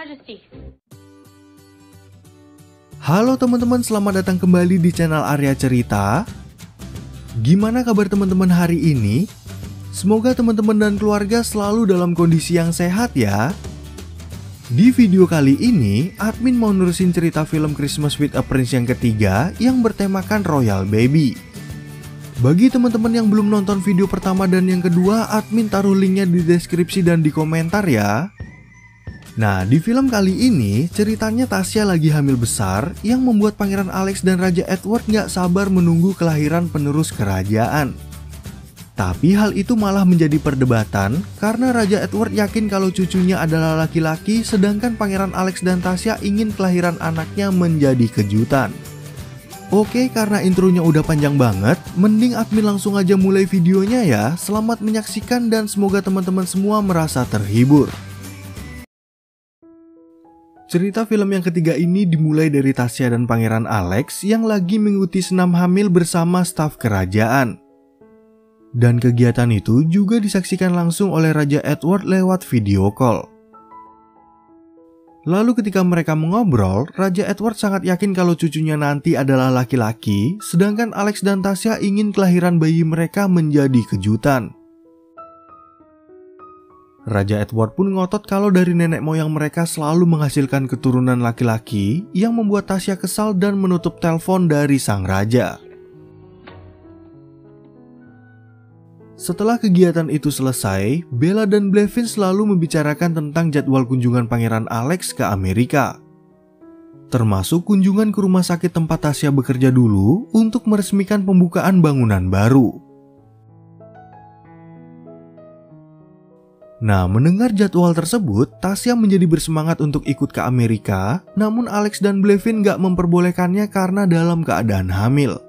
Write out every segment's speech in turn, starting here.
Majesty. Halo teman-teman, selamat datang kembali di channel Arya Cerita. Gimana kabar teman-teman hari ini? Semoga teman-teman dan keluarga selalu dalam kondisi yang sehat ya. Di video kali ini, admin mau nerusin cerita film Christmas with a Prince yang ketiga yang bertemakan Royal Baby. Bagi teman-teman yang belum nonton video pertama dan yang kedua, admin taruh linknya di deskripsi dan di komentar ya. Nah, di film kali ini ceritanya Tasya lagi hamil besar yang membuat Pangeran Alex dan Raja Edward gak sabar menunggu kelahiran penerus kerajaan. Tapi hal itu malah menjadi perdebatan karena Raja Edward yakin kalau cucunya adalah laki-laki, sedangkan Pangeran Alex dan Tasya ingin kelahiran anaknya menjadi kejutan. Oke, karena intronya udah panjang banget, mending admin langsung aja mulai videonya ya. Selamat menyaksikan dan semoga teman-teman semua merasa terhibur. Cerita film yang ketiga ini dimulai dari Tasya dan Pangeran Alex yang lagi mengikuti senam hamil bersama staf kerajaan. Dan kegiatan itu juga disaksikan langsung oleh Raja Edward lewat video call. Lalu ketika mereka mengobrol, Raja Edward sangat yakin kalau cucunya nanti adalah laki-laki, sedangkan Alex dan Tasya ingin kelahiran bayi mereka menjadi kejutan. Raja Edward pun ngotot kalau dari nenek moyang mereka selalu menghasilkan keturunan laki-laki, yang membuat Tasya kesal dan menutup telepon dari sang raja. Setelah kegiatan itu selesai, Bella dan Blevin selalu membicarakan tentang jadwal kunjungan Pangeran Alex ke Amerika. Termasuk kunjungan ke rumah sakit tempat Tasya bekerja dulu untuk meresmikan pembukaan bangunan baru. Nah, mendengar jadwal tersebut, Tasya menjadi bersemangat untuk ikut ke Amerika, namun Alex dan Blevin gak memperbolehkannya karena dalam keadaan hamil.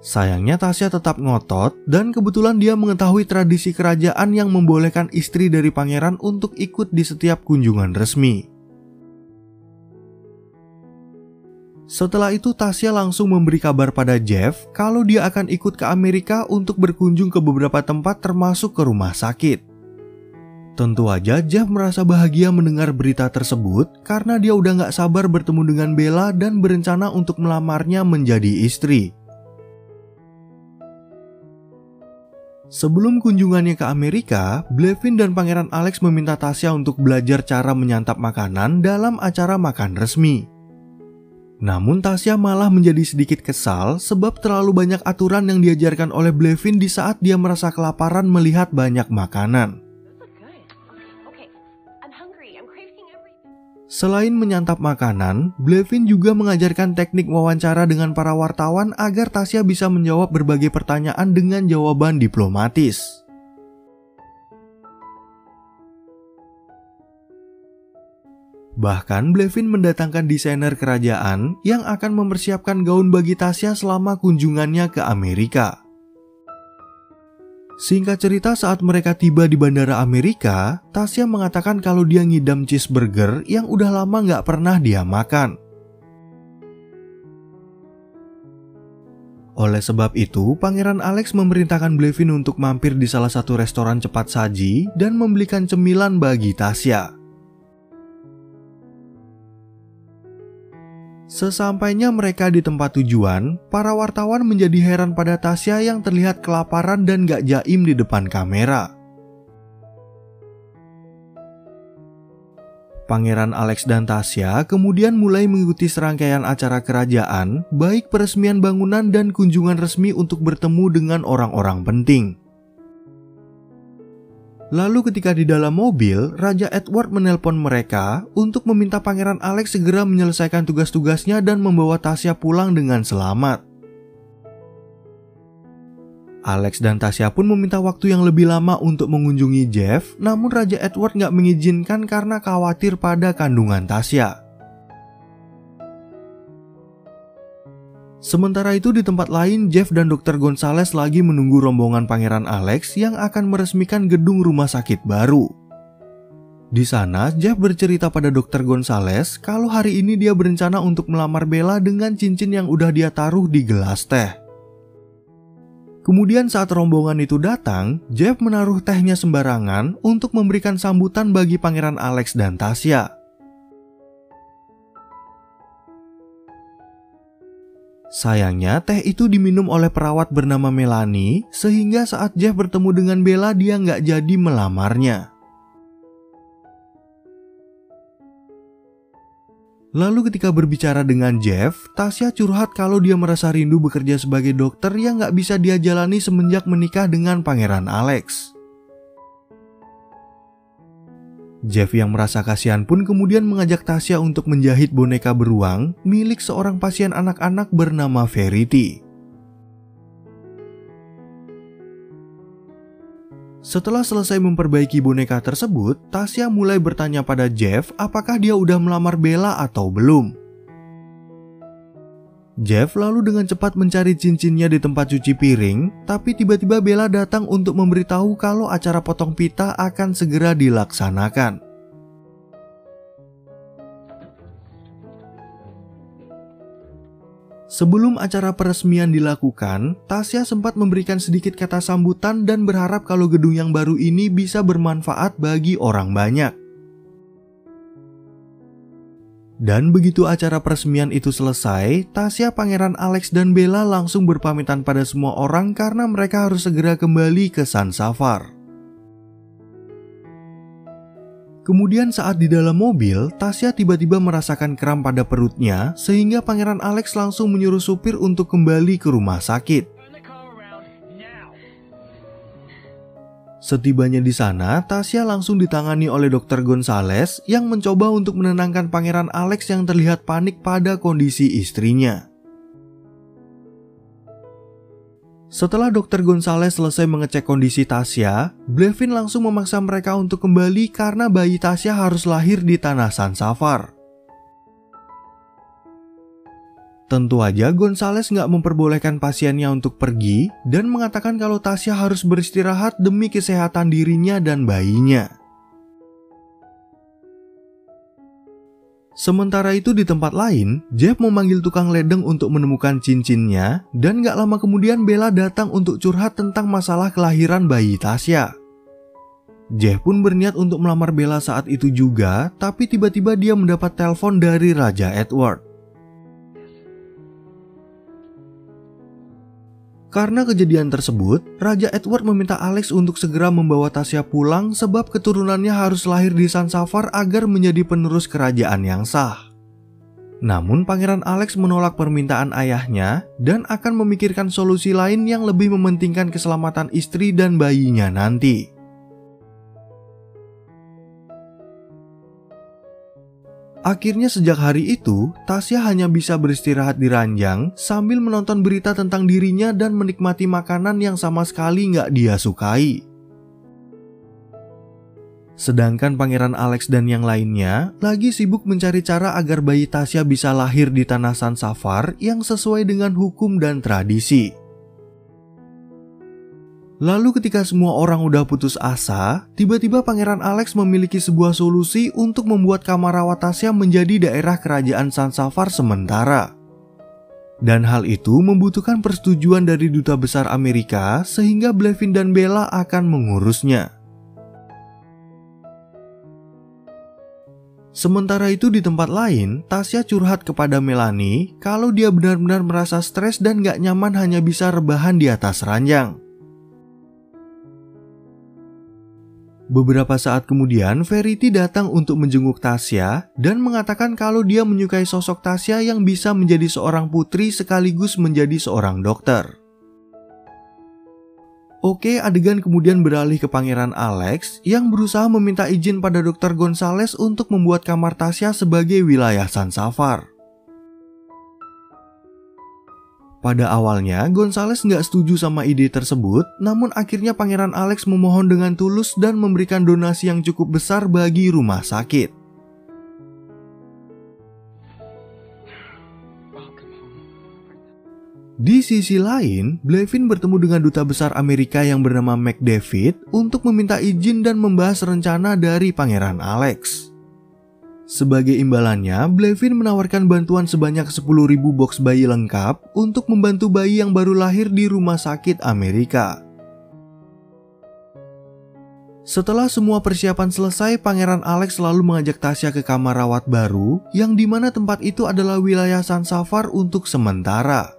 Sayangnya Tasya tetap ngotot, dan kebetulan dia mengetahui tradisi kerajaan yang membolehkan istri dari pangeran untuk ikut di setiap kunjungan resmi. Setelah itu Tasya langsung memberi kabar pada Jeff kalau dia akan ikut ke Amerika untuk berkunjung ke beberapa tempat termasuk ke rumah sakit. Tentu aja Jeff merasa bahagia mendengar berita tersebut karena dia udah gak sabar bertemu dengan Bella dan berencana untuk melamarnya menjadi istri. Sebelum kunjungannya ke Amerika, Blevin dan Pangeran Alex meminta Tasya untuk belajar cara menyantap makanan dalam acara makan resmi. Namun Tasya malah menjadi sedikit kesal sebab terlalu banyak aturan yang diajarkan oleh Blevin di saat dia merasa kelaparan melihat banyak makanan. Selain menyantap makanan, Blevin juga mengajarkan teknik wawancara dengan para wartawan agar Tasya bisa menjawab berbagai pertanyaan dengan jawaban diplomatis. Bahkan Blevin mendatangkan desainer kerajaan yang akan mempersiapkan gaun bagi Tasya selama kunjungannya ke Amerika. Singkat cerita, saat mereka tiba di bandara Amerika, Tasya mengatakan kalau dia ngidam cheeseburger yang udah lama gak pernah dia makan. Oleh sebab itu, Pangeran Alex memerintahkan Blevin untuk mampir di salah satu restoran cepat saji dan membelikan cemilan bagi Tasya. Sesampainya mereka di tempat tujuan, para wartawan menjadi heran pada Tasya yang terlihat kelaparan dan gak jaim di depan kamera. Pangeran Alex dan Tasya kemudian mulai mengikuti serangkaian acara kerajaan, baik peresmian bangunan dan kunjungan resmi untuk bertemu dengan orang-orang penting. Lalu ketika di dalam mobil, Raja Edward menelpon mereka untuk meminta Pangeran Alex segera menyelesaikan tugas-tugasnya dan membawa Tasya pulang dengan selamat. Alex dan Tasya pun meminta waktu yang lebih lama untuk mengunjungi Jeff, namun Raja Edward gak mengizinkan karena khawatir pada kandungan Tasya. Sementara itu di tempat lain, Jeff dan Dr. Gonzales lagi menunggu rombongan Pangeran Alex yang akan meresmikan gedung rumah sakit baru. Di sana, Jeff bercerita pada Dr. Gonzales kalau hari ini dia berencana untuk melamar Bella dengan cincin yang udah dia taruh di gelas teh. Kemudian saat rombongan itu datang, Jeff menaruh tehnya sembarangan untuk memberikan sambutan bagi Pangeran Alex dan Tasya. Sayangnya teh itu diminum oleh perawat bernama Melanie, sehingga saat Jeff bertemu dengan Bella dia nggak jadi melamarnya. Lalu ketika berbicara dengan Jeff, Tasya curhat kalau dia merasa rindu bekerja sebagai dokter yang nggak bisa dia jalani semenjak menikah dengan Pangeran Alex. Jeff yang merasa kasihan pun kemudian mengajak Tasya untuk menjahit boneka beruang milik seorang pasien anak-anak bernama Verity. Setelah selesai memperbaiki boneka tersebut, Tasya mulai bertanya pada Jeff apakah dia udah melamar Bella atau belum. Jeff lalu dengan cepat mencari cincinnya di tempat cuci piring, tapi tiba-tiba Bella datang untuk memberitahu kalau acara potong pita akan segera dilaksanakan. Sebelum acara peresmian dilakukan, Tasya sempat memberikan sedikit kata sambutan dan berharap kalau gedung yang baru ini bisa bermanfaat bagi orang banyak. Dan begitu acara peresmian itu selesai, Tasya, Pangeran Alex, dan Bella langsung berpamitan pada semua orang karena mereka harus segera kembali ke San Safar. Kemudian saat di dalam mobil, Tasya tiba-tiba merasakan kram pada perutnya sehingga Pangeran Alex langsung menyuruh supir untuk kembali ke rumah sakit. Setibanya di sana, Tasya langsung ditangani oleh Dr. Gonzales yang mencoba untuk menenangkan Pangeran Alex yang terlihat panik pada kondisi istrinya. Setelah Dr. Gonzales selesai mengecek kondisi Tasya, Blevin langsung memaksa mereka untuk kembali karena bayi Tasya harus lahir di tanah San Safar. Tentu aja Gonzales nggak memperbolehkan pasiennya untuk pergi dan mengatakan kalau Tasya harus beristirahat demi kesehatan dirinya dan bayinya. Sementara itu di tempat lain, Jeff memanggil tukang ledeng untuk menemukan cincinnya dan gak lama kemudian Bella datang untuk curhat tentang masalah kelahiran bayi Tasya. Jeff pun berniat untuk melamar Bella saat itu juga, tapi tiba-tiba dia mendapat telepon dari Raja Edward. Karena kejadian tersebut, Raja Edward meminta Alex untuk segera membawa Tasya pulang sebab keturunannya harus lahir di San Safar agar menjadi penerus kerajaan yang sah. Namun Pangeran Alex menolak permintaan ayahnya dan akan memikirkan solusi lain yang lebih mementingkan keselamatan istri dan bayinya nanti. Akhirnya sejak hari itu, Tasya hanya bisa beristirahat di ranjang sambil menonton berita tentang dirinya dan menikmati makanan yang sama sekali nggak dia sukai. Sedangkan Pangeran Alex dan yang lainnya lagi sibuk mencari cara agar bayi Tasya bisa lahir di tanah San Safar yang sesuai dengan hukum dan tradisi. Lalu ketika semua orang udah putus asa, tiba-tiba Pangeran Alex memiliki sebuah solusi untuk membuat kamar rawat Tasya menjadi daerah kerajaan San Safar sementara. Dan hal itu membutuhkan persetujuan dari Duta Besar Amerika sehingga Blevin dan Bella akan mengurusnya. Sementara itu di tempat lain, Tasya curhat kepada Melanie kalau dia benar-benar merasa stres dan gak nyaman hanya bisa rebahan di atas ranjang. Beberapa saat kemudian, Verity datang untuk menjenguk Tasya dan mengatakan kalau dia menyukai sosok Tasya yang bisa menjadi seorang putri sekaligus menjadi seorang dokter. Oke, adegan kemudian beralih ke Pangeran Alex yang berusaha meminta izin pada Dr. Gonzales untuk membuat kamar Tasya sebagai wilayah San Safar. Pada awalnya, Gonzales nggak setuju sama ide tersebut, namun akhirnya Pangeran Alex memohon dengan tulus dan memberikan donasi yang cukup besar bagi rumah sakit. Di sisi lain, Blevin bertemu dengan Duta Besar Amerika yang bernama McDavid untuk meminta izin dan membahas rencana dari Pangeran Alex. Sebagai imbalannya, Blevin menawarkan bantuan sebanyak 10.000 box bayi lengkap untuk membantu bayi yang baru lahir di rumah sakit Amerika. Setelah semua persiapan selesai, Pangeran Alex lalu mengajak Tasya ke kamar rawat baru, yang dimana tempat itu adalah wilayah San Safar untuk sementara.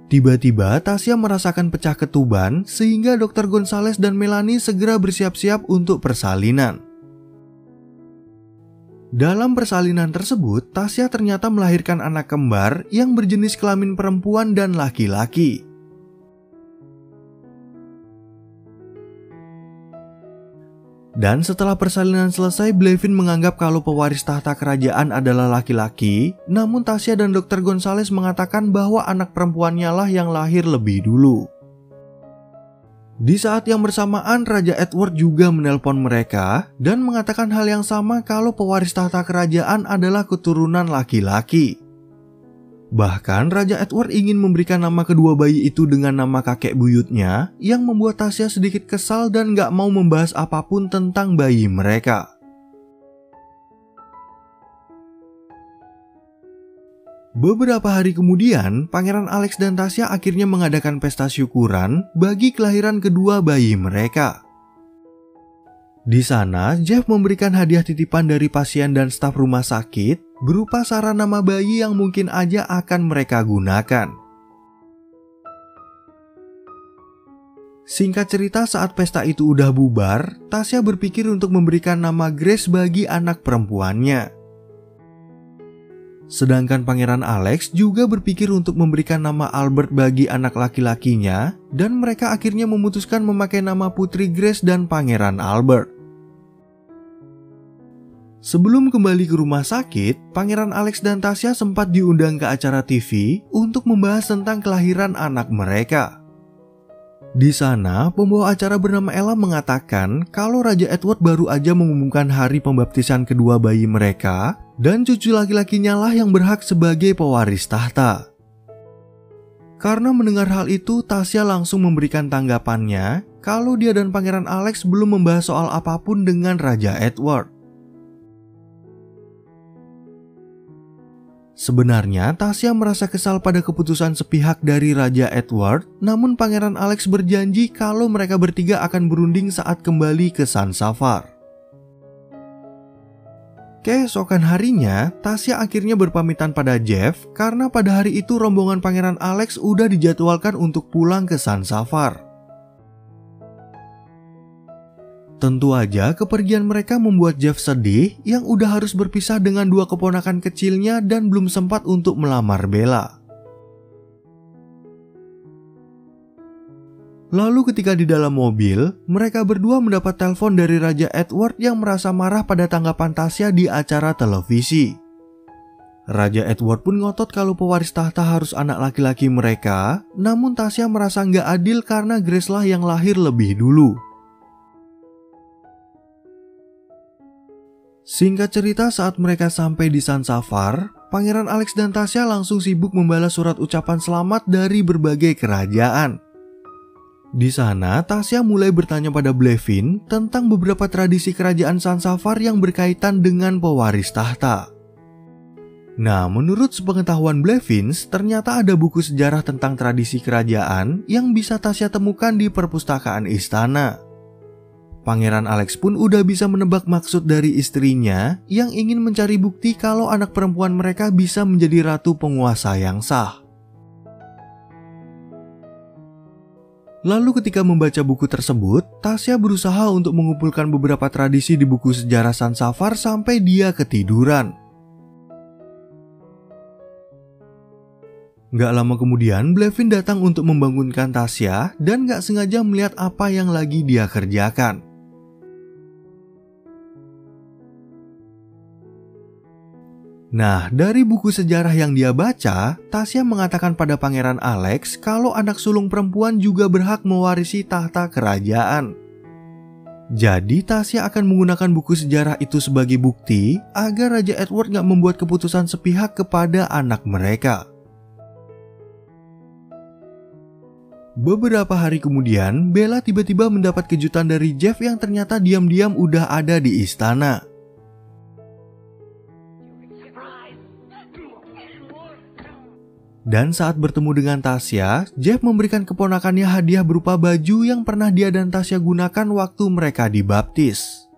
Tiba-tiba Tasya merasakan pecah ketuban, sehingga Dr. Gonzales dan Melanie segera bersiap-siap untuk persalinan. Dalam persalinan tersebut, Tasya ternyata melahirkan anak kembar yang berjenis kelamin perempuan dan laki-laki. Dan setelah persalinan selesai, Blevin menganggap kalau pewaris tahta kerajaan adalah laki-laki, namun Tasya dan Dr. Gonzales mengatakan bahwa anak perempuannya lah yang lahir lebih dulu. Di saat yang bersamaan, Raja Edward juga menelpon mereka dan mengatakan hal yang sama kalau pewaris tahta kerajaan adalah keturunan laki-laki. Bahkan Raja Edward ingin memberikan nama kedua bayi itu dengan nama kakek buyutnya, yang membuat Tasya sedikit kesal dan gak mau membahas apapun tentang bayi mereka. Beberapa hari kemudian, Pangeran Alex dan Tasya akhirnya mengadakan pesta syukuran bagi kelahiran kedua bayi mereka. Di sana, Jeff memberikan hadiah titipan dari pasien dan staf rumah sakit berupa saran nama bayi yang mungkin aja akan mereka gunakan. Singkat cerita, saat pesta itu udah bubar, Tasya berpikir untuk memberikan nama Grace bagi anak perempuannya. Sedangkan Pangeran Alex juga berpikir untuk memberikan nama Albert bagi anak laki-lakinya, dan mereka akhirnya memutuskan memakai nama Putri Grace dan Pangeran Albert. Sebelum kembali ke rumah sakit, Pangeran Alex dan Tasya sempat diundang ke acara TV untuk membahas tentang kelahiran anak mereka. Di sana, pembawa acara bernama Ella mengatakan kalau Raja Edward baru aja mengumumkan hari pembaptisan kedua bayi mereka, dan cucu laki-lakinya lah yang berhak sebagai pewaris tahta. Karena mendengar hal itu, Tasya langsung memberikan tanggapannya kalau dia dan Pangeran Alex belum membahas soal apapun dengan Raja Edward. Sebenarnya, Tasya merasa kesal pada keputusan sepihak dari Raja Edward, namun Pangeran Alex berjanji kalau mereka bertiga akan berunding saat kembali ke San Safar. Keesokan harinya, Tasya akhirnya berpamitan pada Jeff karena pada hari itu rombongan Pangeran Alex udah dijadwalkan untuk pulang ke San Safar. Tentu aja kepergian mereka membuat Jeff sedih yang udah harus berpisah dengan dua keponakan kecilnya dan belum sempat untuk melamar Bella. Lalu ketika di dalam mobil, mereka berdua mendapat telepon dari Raja Edward yang merasa marah pada tanggapan Tasya di acara televisi. Raja Edward pun ngotot kalau pewaris tahta harus anak laki-laki mereka, namun Tasya merasa nggak adil karena Grace lah yang lahir lebih dulu. Singkat cerita, saat mereka sampai di San Safar, Pangeran Alex dan Tasya langsung sibuk membalas surat ucapan selamat dari berbagai kerajaan. Di sana, Tasya mulai bertanya pada Blevin tentang beberapa tradisi kerajaan San Safar yang berkaitan dengan pewaris tahta. Nah, menurut sepengetahuan Blevin, ternyata ada buku sejarah tentang tradisi kerajaan yang bisa Tasya temukan di perpustakaan istana. Pangeran Alex pun udah bisa menebak maksud dari istrinya yang ingin mencari bukti kalau anak perempuan mereka bisa menjadi ratu penguasa yang sah. Lalu ketika membaca buku tersebut, Tasya berusaha untuk mengumpulkan beberapa tradisi di buku sejarah San Safar sampai dia ketiduran. Gak lama kemudian, Blevin datang untuk membangunkan Tasya dan gak sengaja melihat apa yang lagi dia kerjakan. Nah, dari buku sejarah yang dia baca, Tasya mengatakan pada Pangeran Alex kalau anak sulung perempuan juga berhak mewarisi tahta kerajaan. Jadi Tasya akan menggunakan buku sejarah itu sebagai bukti agar Raja Edward gak membuat keputusan sepihak kepada anak mereka. Beberapa hari kemudian, Bella tiba-tiba mendapat kejutan dari Jeff yang ternyata diam-diam udah ada di istana. Dan saat bertemu dengan Tasya, Jeff memberikan keponakannya hadiah berupa baju yang pernah dia dan Tasya gunakan waktu mereka dibaptis.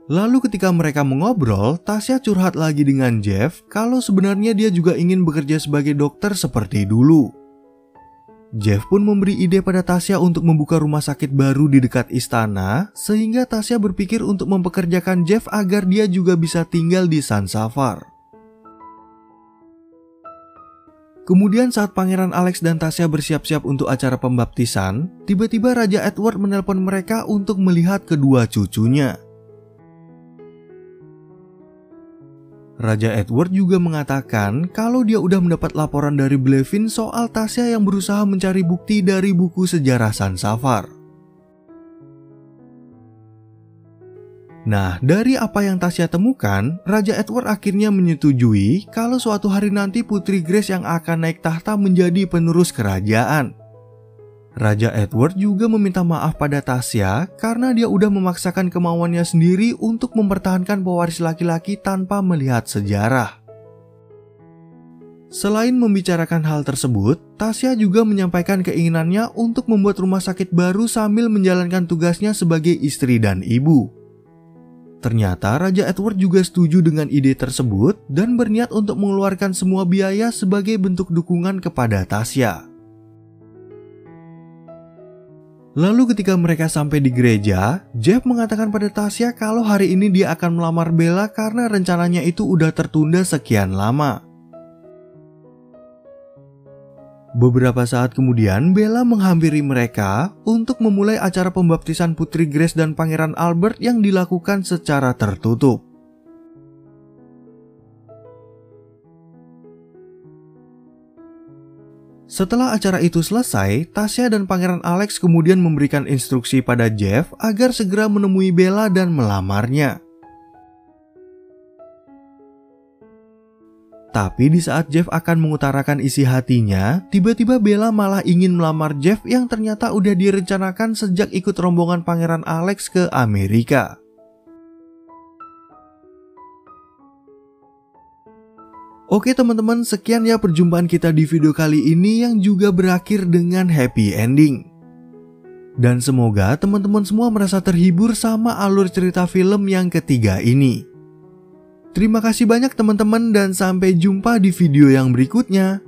Lalu ketika mereka mengobrol, Tasya curhat lagi dengan Jeff kalau sebenarnya dia juga ingin bekerja sebagai dokter seperti dulu. Jeff pun memberi ide pada Tasya untuk membuka rumah sakit baru di dekat istana, sehingga Tasya berpikir untuk mempekerjakan Jeff agar dia juga bisa tinggal di San Safar. Kemudian saat Pangeran Alex dan Tasya bersiap-siap untuk acara pembaptisan, tiba-tiba Raja Edward menelpon mereka untuk melihat kedua cucunya. Raja Edward juga mengatakan kalau dia udah mendapat laporan dari Blevin soal Tasya yang berusaha mencari bukti dari buku sejarah San Safar. Nah, dari apa yang Tasya temukan, Raja Edward akhirnya menyetujui kalau suatu hari nanti Putri Grace yang akan naik tahta menjadi penerus kerajaan. Raja Edward juga meminta maaf pada Tasya karena dia udah memaksakan kemauannya sendiri untuk mempertahankan pewaris laki-laki tanpa melihat sejarah. Selain membicarakan hal tersebut, Tasya juga menyampaikan keinginannya untuk membuat rumah sakit baru sambil menjalankan tugasnya sebagai istri dan ibu. Ternyata Raja Edward juga setuju dengan ide tersebut dan berniat untuk mengeluarkan semua biaya sebagai bentuk dukungan kepada Tasya. Lalu ketika mereka sampai di gereja, Jeff mengatakan pada Tasya kalau hari ini dia akan melamar Bella karena rencananya itu udah tertunda sekian lama. Beberapa saat kemudian, Bella menghampiri mereka untuk memulai acara pembaptisan Putri Grace dan Pangeran Albert yang dilakukan secara tertutup. Setelah acara itu selesai, Tasya dan Pangeran Alex kemudian memberikan instruksi pada Jeff agar segera menemui Bella dan melamarnya. Tapi di saat Jeff akan mengutarakan isi hatinya, tiba-tiba Bella malah ingin melamar Jeff yang ternyata udah direncanakan sejak ikut rombongan Pangeran Alex ke Amerika. Oke teman-teman, sekian ya perjumpaan kita di video kali ini yang juga berakhir dengan happy ending. Dan semoga teman-teman semua merasa terhibur sama alur cerita film yang ketiga ini. Terima kasih banyak teman-teman dan sampai jumpa di video yang berikutnya.